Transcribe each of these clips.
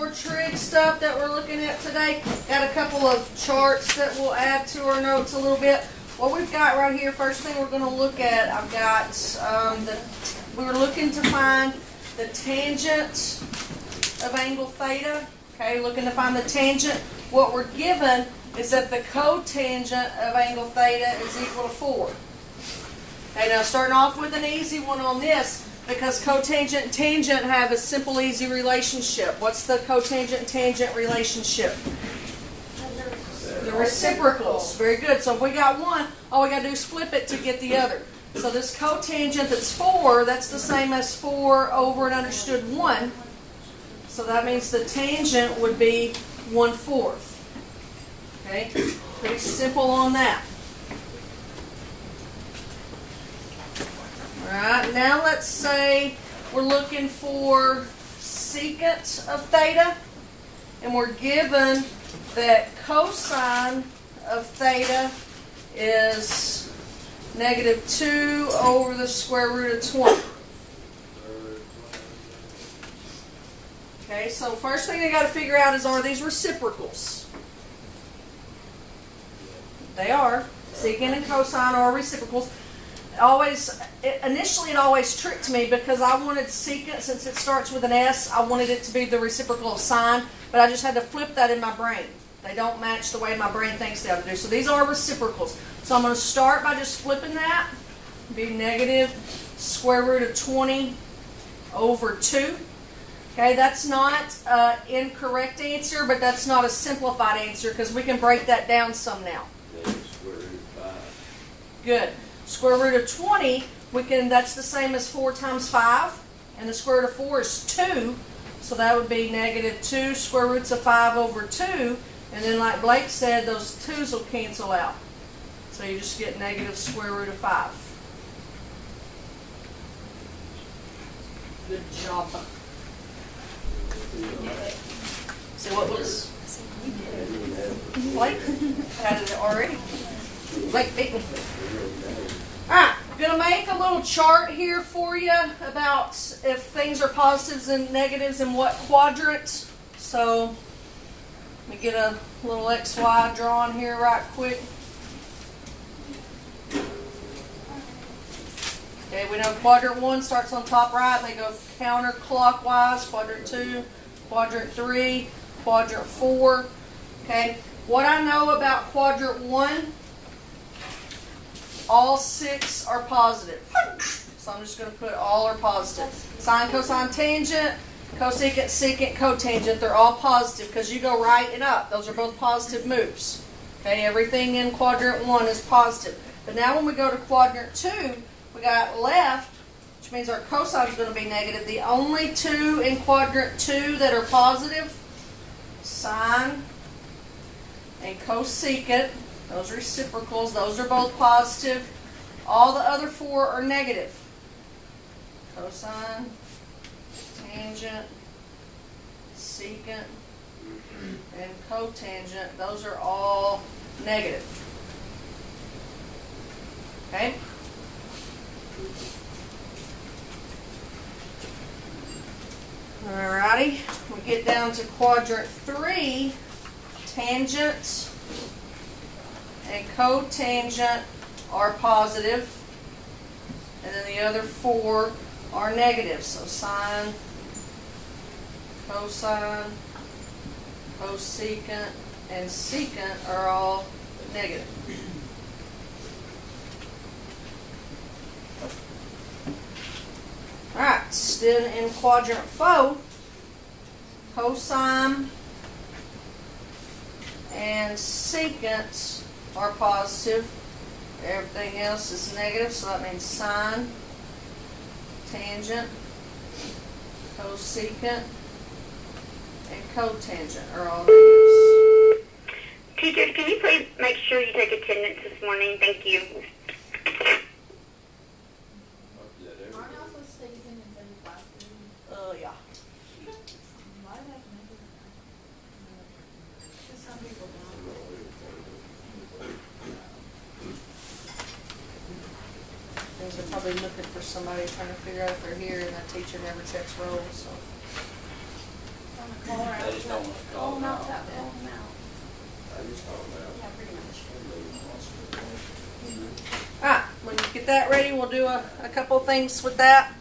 more trig stuff that we're looking at today. Got a couple of charts that we'll add to our notes a little bit. What we've got right here, first thing we're going to look at, I've got, we were looking to find the tangent of angle theta. Okay, looking to find the tangent. What we're given is that the cotangent of angle theta is equal to 4. Okay, now starting off with an easy one on this, because cotangent and tangent have a simple, easy relationship. What's the cotangent and tangent relationship? The reciprocals. Very good. So if we got one, all we got to do is flip it to get the other. So this cotangent that's 4, that's the same as 4 over and understood 1. So that means the tangent would be 1/4. Okay, pretty simple on that. Alright, now let's say we're looking for secant of theta, and we're given that cosine of theta is -2 over the square root of 20. Okay, so first thing you got to figure out is, are these reciprocals? They are. Secant and cosine are reciprocals. Initially it always tricked me because I wanted secant, since it starts with an S, I wanted it to be the reciprocal of sine, but I just had to flip that in my brain. They don't match the way my brain thinks they ought to do. So these are reciprocals. So I'm going to start by just flipping that. Be negative square root of 20 over 2. Okay, that's not an incorrect answer, but that's not a simplified answer because we can break that down some now. Square root of 5. Good. Square root of 20, that's the same as 4 times 5, and the square root of 4 is 2, so that would be -2 square roots of 5 over 2, and then like Blake said, those 2's will cancel out. So you just get negative square root of 5. Good job. See what was... Blake had it already. Blake beat me. Alright, I'm going to make a little chart here for you about if things are positives and negatives in what quadrant. So, let me get a little XY drawn here right quick. Okay, we know quadrant 1 starts on top right, and they go counterclockwise. Quadrant 2, quadrant 3, quadrant 4. Okay, what I know about quadrant 1, all 6 are positive. So I'm just going to put all are positive. Sine, cosine, tangent, cosecant, secant, cotangent, they're all positive because you go right and up. Those are both positive moves. Okay, everything in quadrant 1 is positive. But now when we go to quadrant 2, we got left, which means our cosine is going to be negative. The only 2 in quadrant 2 that are positive, sine and cosecant. Those are reciprocals. Those are both positive. All the other 4 are negative. Cosine, tangent, secant, and cotangent. Those are all negative. Okay? Alrighty. We get down to quadrant 3. Tangent and cotangent are positive, and then the other 4 are negative. So sine, cosine, cosecant, and secant are all negative. Alright, still in quadrant 4, cosine and secant are positive. Everything else is negative, so that means sine, tangent, cosecant, and cotangent are all negatives. Teachers, can you please make sure you take attendance this morning? Thank you. Yeah. They're probably looking for somebody, trying to figure out if they're here, and that teacher never checks roll. So I just don't want to call them out. I just talk about. Alright, when you get that ready, we'll do a couple things with that.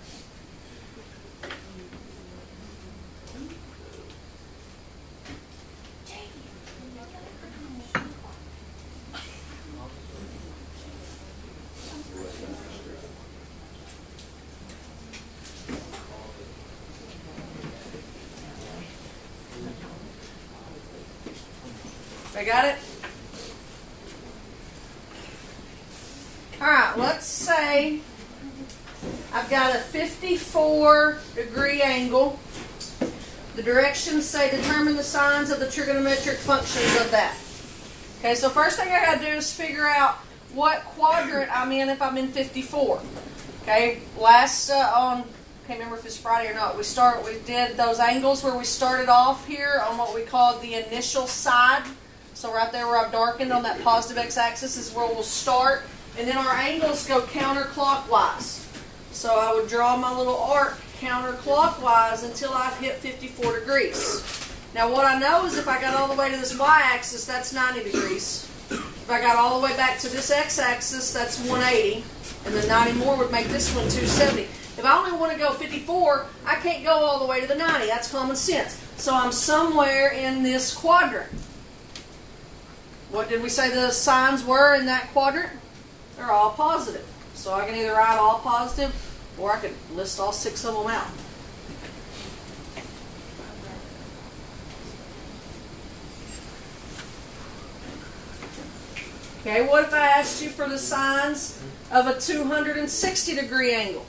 I got it? Alright, let's say I've got a 54-degree angle. The directions say determine the signs of the trigonometric functions of that. Okay, so first thing I got to do is figure out what quadrant I'm in if I'm in 54. Okay, last on, can't remember if it's Friday or not, we did those angles where we started off here on what we called the initial side. So right there where I've darkened on that positive x-axis is where we'll start. And then our angles go counterclockwise. So I would draw my little arc counterclockwise until I've hit 54 degrees. Now what I know is if I got all the way to this y-axis, that's 90 degrees. If I got all the way back to this x-axis, that's 180. And then 90 more would make this one 270. If I only want to go 54, I can't go all the way to the 90. That's common sense. So I'm somewhere in this quadrant. What did we say the signs were in that quadrant? They're all positive. So I can either write all positive or I could list all 6 of them out. Okay, what if I asked you for the signs of a 260-degree angle?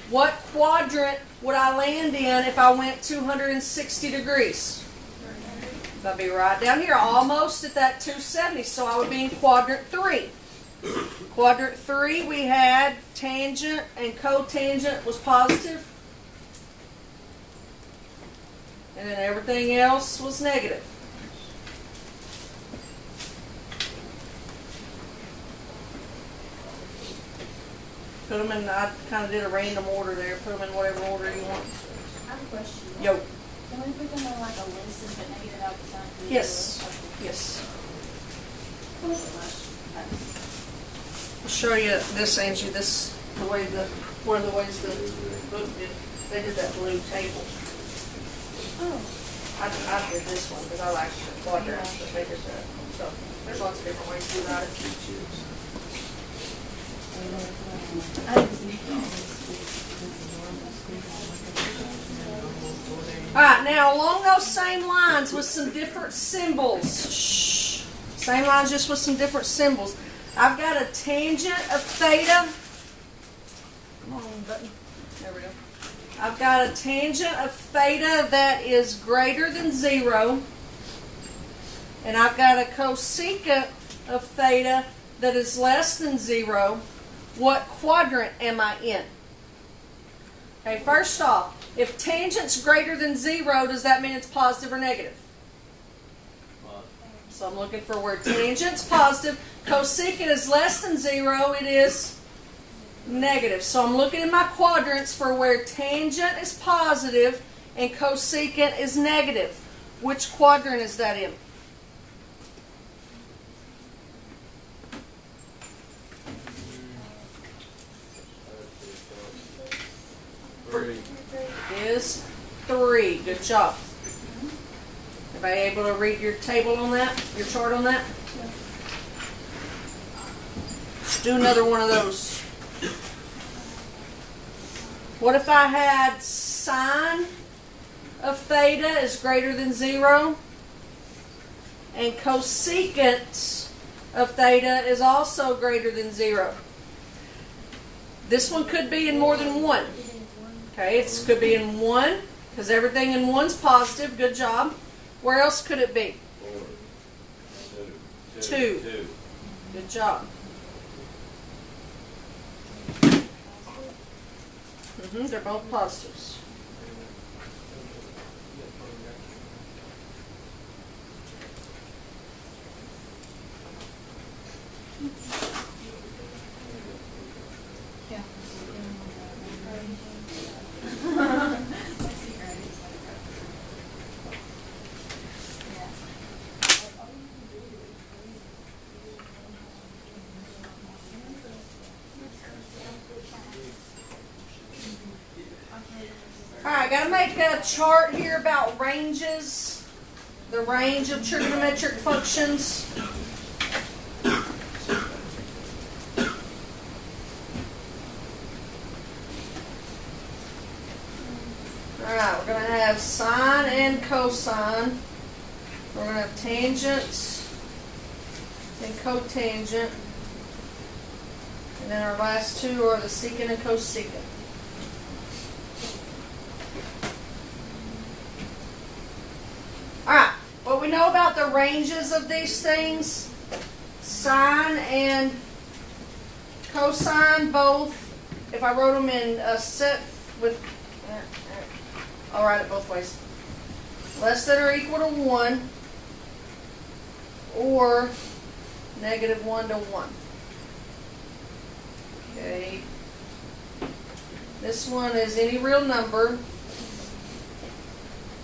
What quadrant would I land in if I went 260 degrees? I'd be right down here, almost at that 270, so I would be in quadrant 3. Quadrant 3, we had tangent and cotangent was positive. And then everything else was negative. Put them in, I kind of did a random order there. Put them in whatever order you want. I have a question. Yo. Can we put them in like a list and put negative out the sign? Yes. Yes. I'll show you this, Angie. This the way one of the ways the book did. They did that blue table. Oh. I did this one because I like the quadrants, but they did that. So there's lots of different ways to do that. Alright, now along those same lines with some different symbols. Shh. Same lines just with some different symbols. I've got a tangent of theta. Come on, button. There we go. I've got a tangent of theta that is greater than 0. And I've got a cosecant of theta that is less than 0. What quadrant am I in? Okay, first off, if tangent's greater than 0, does that mean it's positive or negative? So I'm looking for where tangent's positive. Cosecant is less than 0, it is negative. So I'm looking in my quadrants for where tangent is positive and cosecant is negative. Which quadrant is that in? Is 3. Good job. Everybody able to read your table on that? Your chart on that? Let's do another one of those. What if I had sine of theta is greater than 0 and cosecant of theta is also greater than 0? This one could be in more than one. Okay, it could be in 1 because everything in 1's positive. Good job. Where else could it be? 2. Good job. They're both positives. make a chart here about ranges, the range of trigonometric functions. Alright, we're going to have sine and cosine. We're going to have tangent and cotangent. And then our last two are the secant and cosecant. Alright, what we know about the ranges of these things, sine and cosine both, if I wrote them in a set with, I'll write it both ways, less than or equal to 1 or negative 1 to 1. Okay. This one is any real number,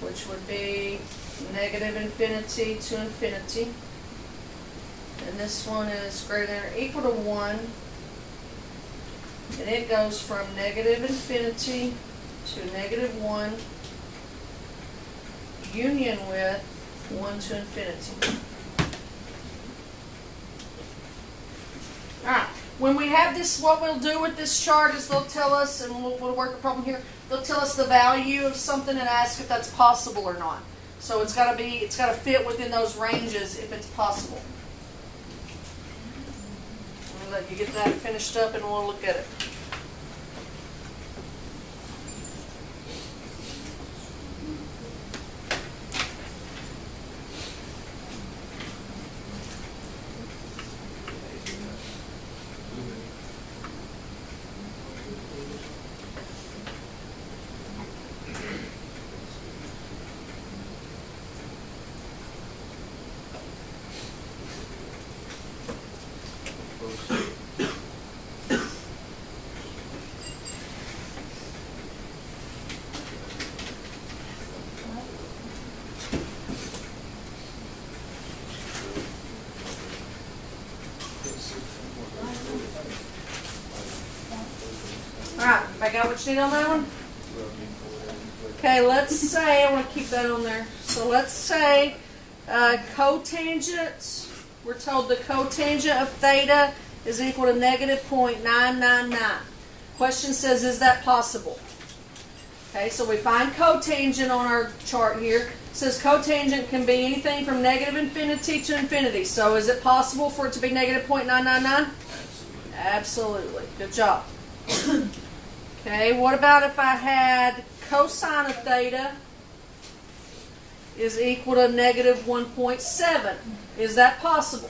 which would be negative infinity to infinity. And this one is greater than or equal to 1. And it goes from negative infinity to negative 1, union with 1 to infinity. Alright, when we have this, what we'll do with this chart is they'll tell us, and we'll work the problem here, they'll tell us the value of something and ask if that's possible or not. So it's got to fit within those ranges if it's possible. I'll let you get that finished up and we'll look at it. Alright, I got what you need on that one? Okay, let's say, I want to keep that on there. So let's say cotangent, we're told the cotangent of theta is equal to negative 0.999. Question says, is that possible? Okay, so we find cotangent on our chart here. It says cotangent can be anything from negative infinity to infinity. So is it possible for it to be negative 0.999? Absolutely. Good job. Okay, what about if I had cosine of theta is equal to negative 1.7? Is that possible?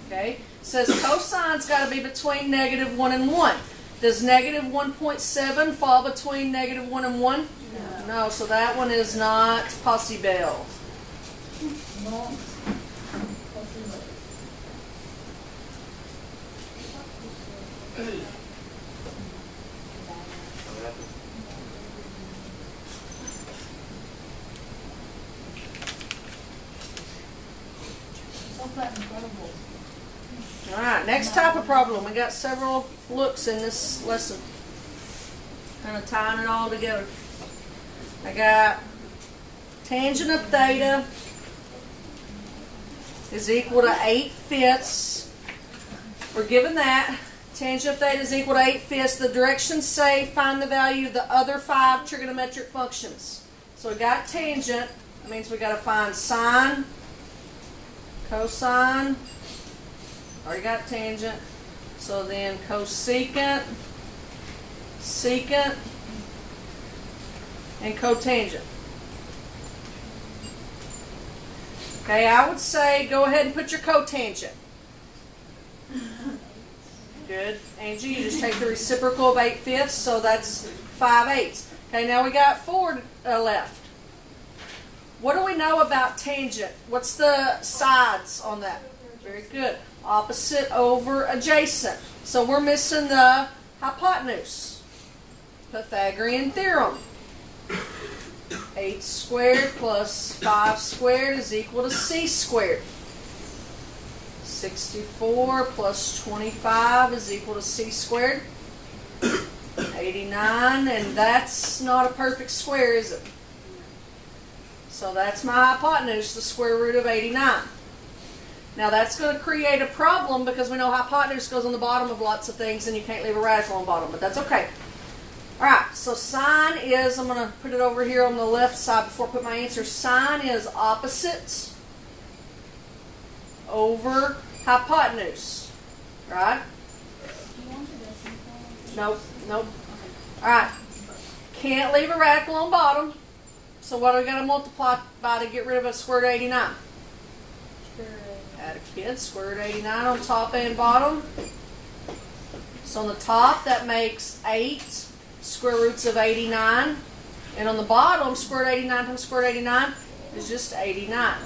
Okay, it says cosine's got to be between negative 1 and 1. Does negative 1.7 fall between negative 1 and 1? No, so that one is not possible. Alright, next type of problem. We got several looks in this lesson. Kind of tying it all together. I got tangent of theta is equal to 8/5. We're given that. Tangent of theta is equal to 8/5. The directions say find the value of the other 5 trigonometric functions. So we got tangent. That means we got to find sine, cosine. Already got tangent. So then cosecant, secant, and cotangent. Okay, I would say go ahead and put your cotangent. Good. Angie, you just take the reciprocal of 8/5, so that's 5/8. Okay, now we got 4 left. What do we know about tangent? What's the sides on that? Very good. Opposite over adjacent. So we're missing the hypotenuse. Pythagorean theorem. 8 squared plus 5 squared is equal to c squared. 64 plus 25 is equal to c squared. 89, and that's not a perfect square, is it? So that's my hypotenuse, the square root of 89. Now that's going to create a problem because we know hypotenuse goes on the bottom of lots of things and you can't leave a radical on the bottom, but that's okay. Alright, so sine is, I'm going to put it over here on the left side before I put my answer. Sine is opposite over hypotenuse, right? Do you want the decimal point? Nope, nope. Alright, can't leave a radical on bottom, so what do we got to multiply by to get rid of a square root of 89? Add a kid, square root of 89 on top and bottom. So on the top, that makes 8 square roots of 89. And on the bottom, square root of 89 times square root of 89 is just 89.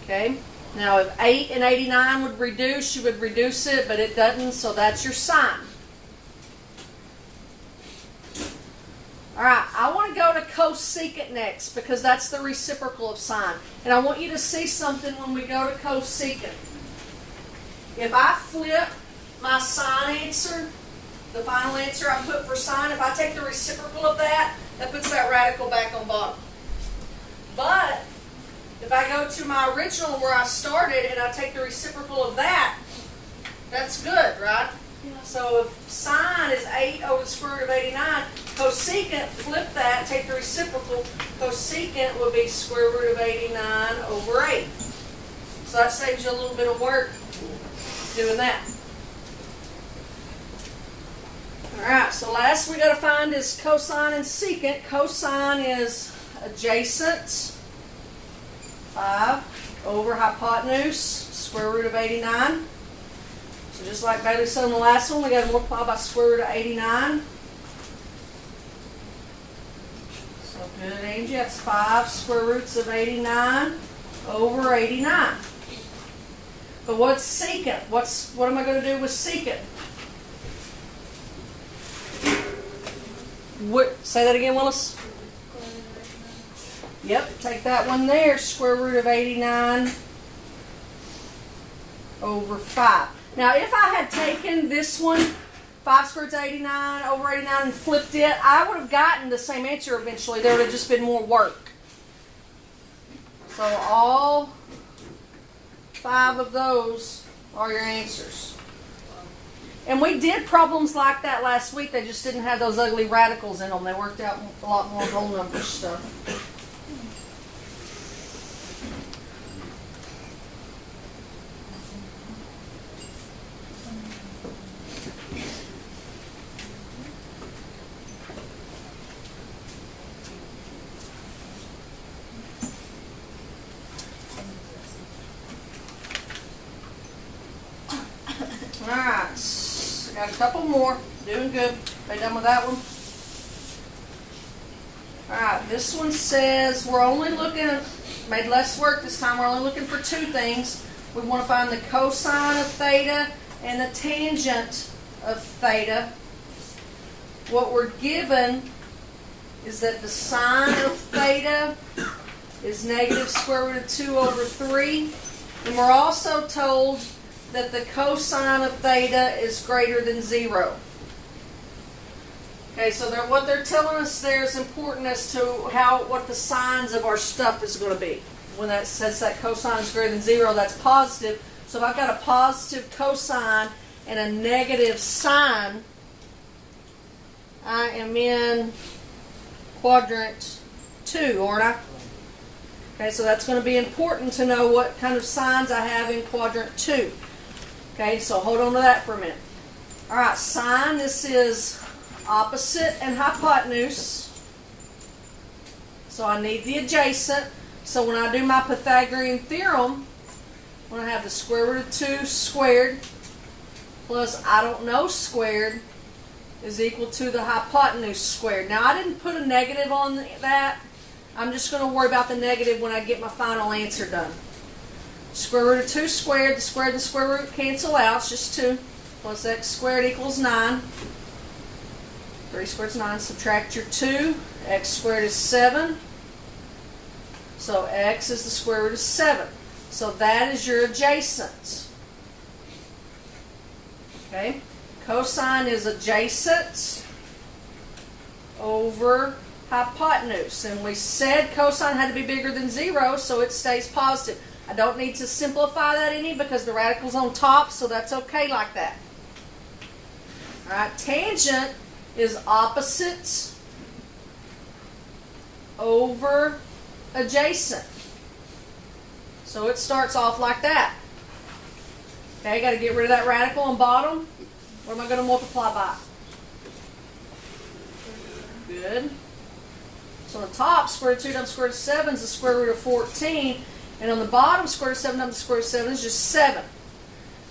Okay? Now, if 8 and 89 would reduce, you would reduce it, but it doesn't, so that's your sine. Alright, I want to go to cosecant next because that's the reciprocal of sine. And I want you to see something when we go to cosecant. If I flip my sine answer, the final answer I put for sine, if I take the reciprocal of that, that puts that radical back on bottom. But if I go to my original where I started and I take the reciprocal of that, that's good, right? So if sine is 8 over the square root of 89, cosecant, flip that, take the reciprocal, cosecant would be square root of 89 over 8. So that saves you a little bit of work doing that. Alright, so last we got to find is cosine and secant. Cosine is adjacent, 5 over hypotenuse, square root of 89. So just like Bailey said on the last one, we got to multiply by square root of 89. So good, Angie. That's 5 square roots of 89 over 89. But what's secant? What am I going to do with secant? Say that again, Willis. Yep, take that one there. Square root of 89 over 5. Now, if I had taken this one, 5 square root of 89 over 89, and flipped it, I would have gotten the same answer eventually. There would have just been more work. So all 5 of those are your answers. And we did problems like that last week. They just didn't have those ugly radicals in them. They worked out a lot more whole number stuff. Alright, got a couple more. Doing good. They done with that one? Alright, this one says we're only looking, made less work this time, we're only looking for 2 things. We want to find the cosine of theta and the tangent of theta. What we're given is that the sine of theta is negative square root of 2 over 3. And we're also told that the cosine of theta is greater than 0. Okay, so what they're telling us there is important as to what the signs of our stuff is going to be. When that says that cosine is greater than 0, that's positive. So if I've got a positive cosine and a negative sine, I am in quadrant 2, aren't I? Okay, so that's going to be important to know what kind of signs I have in quadrant 2. Okay, so hold on to that for a minute. Alright, sine, this is opposite and hypotenuse. So I need the adjacent. So when I do my Pythagorean theorem, I'm going to have the square root of 2 squared plus I don't know squared is equal to the hypotenuse squared. Now I didn't put a negative on that. I'm just going to worry about the negative when I get my final answer done. Square root of 2 squared, the square and the square root cancel out. It's just 2 plus x squared equals 9. 3 squared is 9. Subtract your 2. X squared is 7. So x is the square root of 7. So that is your adjacent. Okay? Cosine is adjacent over hypotenuse. And we said cosine had to be bigger than 0, so it stays positive. I don't need to simplify that any because the radical's on top, so that's okay like that. Alright, tangent is opposite over adjacent. So it starts off like that. Okay, got to get rid of that radical on bottom. What am I going to multiply by? Good. So on the top, square root of 2 times square root of 7 is the square root of 14. And on the bottom, square root of 7 times square root of 7 is just 7.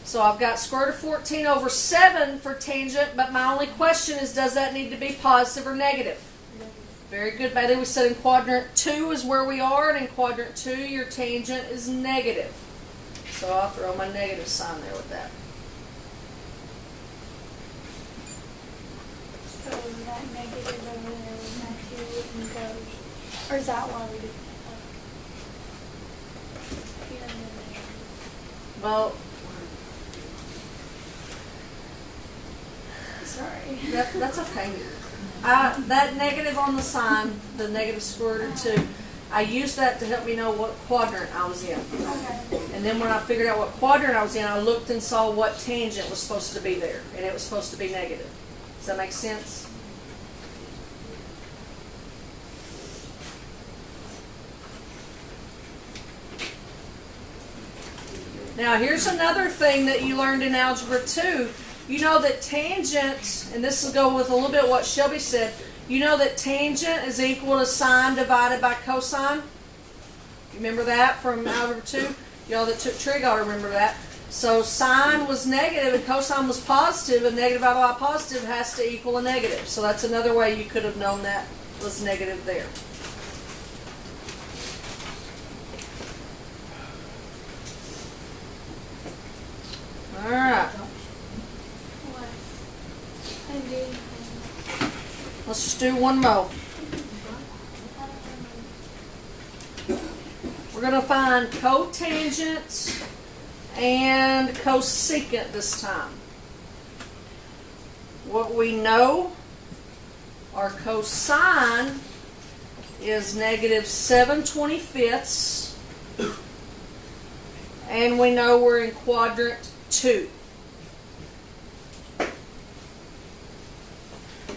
So I've got square root of 14 over 7 for tangent, but my only question is, does that need to be positive or negative? Very good. Bailey, we said in quadrant 2 is where we are, and in quadrant 2 your tangent is negative. So I'll throw my negative sign there with that. So that negative over there was actually wouldn't go. Or is that why we did that? Well, Sorry. that's okay. That negative on the sign, the negative square root of 2, I used that to help me know what quadrant I was in. Okay. And then when I figured out what quadrant I was in, I looked and saw what tangent was supposed to be there. And it was supposed to be negative. Does that make sense? Now here's another thing that you learned in Algebra 2. You know that tangent, and this will go with a little bit what Shelby said, you know that tangent is equal to sine divided by cosine? You remember that from Algebra 2? Y'all that took trig ought to remember that. So sine was negative and cosine was positive, and negative divided by positive has to equal a negative. So that's another way you could have known that was negative there. Alright. Let's just do one more. We're going to find cotangent and cosecant this time. What we know, our cosine is negative 7/25, and we know we're in quadrant 2.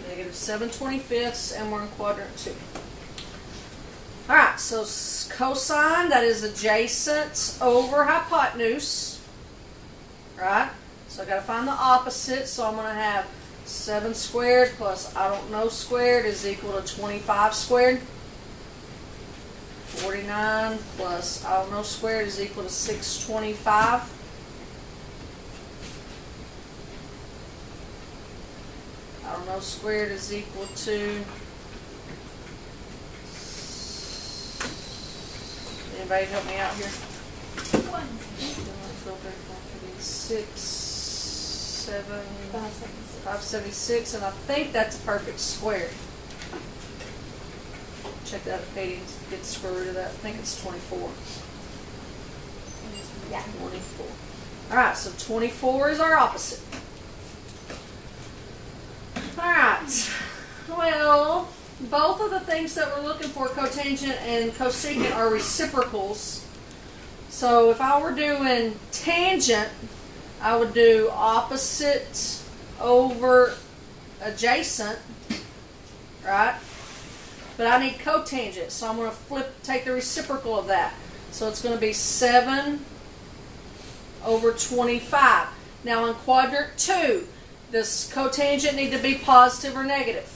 Negative 7/25, and we're in quadrant 2. Alright, so cosine, that is adjacent over hypotenuse. Right? So I've got to find the opposite, so I'm going to have 7 squared plus I don't know squared is equal to 25 squared. 49 plus I don't know squared is equal to 625. I don't know squared is equal to, anybody help me out here? 6, 7, 576, and I think that's a perfect square. Check that if Katie gets the square root of that. I think it's 24. Yeah. 24. Alright, so 24 is our opposite. Alright, well, both of the things that we're looking for, cotangent and cosecant, are reciprocals. So if I were doing tangent, I would do opposite over adjacent, right? But I need cotangent, so I'm going to take the reciprocal of that. So it's going to be 7 over 25. Now in quadrant 2, does cotangent need to be positive or negative?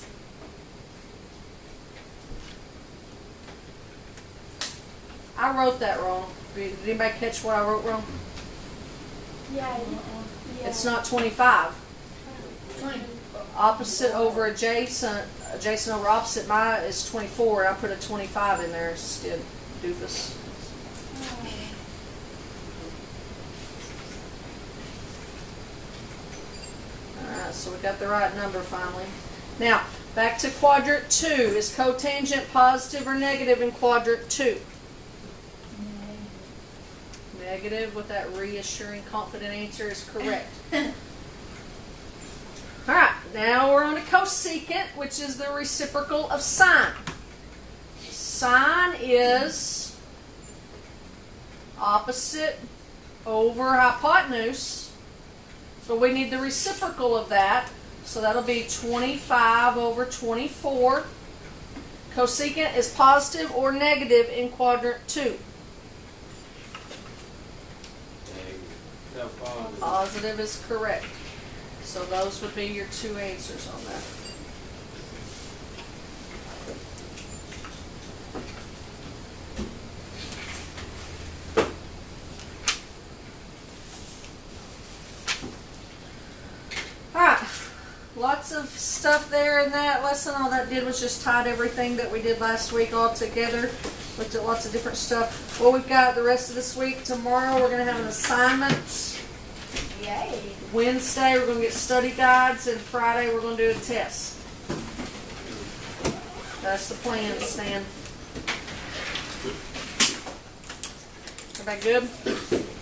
I wrote that wrong. Did anybody catch what I wrote wrong? Yeah. It's not 25. Opposite over adjacent, adjacent over opposite, mine is 24, and I put a 25 in there instead. Doofus. Alright, so we got the right number finally. Now, back to quadrant 2. Is cotangent positive or negative in quadrant 2? Negative, with that reassuring, confident answer is correct. Now we're on to cosecant, which is the reciprocal of sine. Sine is opposite over hypotenuse. So we need the reciprocal of that. So that'll be 25 over 24. Cosecant is positive or negative in quadrant 2. No positive. Positive is correct. So those would be your two answers on that. Alright, lots of stuff there in that lesson. All that did was just tied everything that we did last week all together. Looked at lots of different stuff. Well, we've got the rest of this week. Tomorrow we're going to have an assignment. Yay. Wednesday we're going to get study guides, and Friday we're going to do a test. That's the plan, Stan. Everybody good?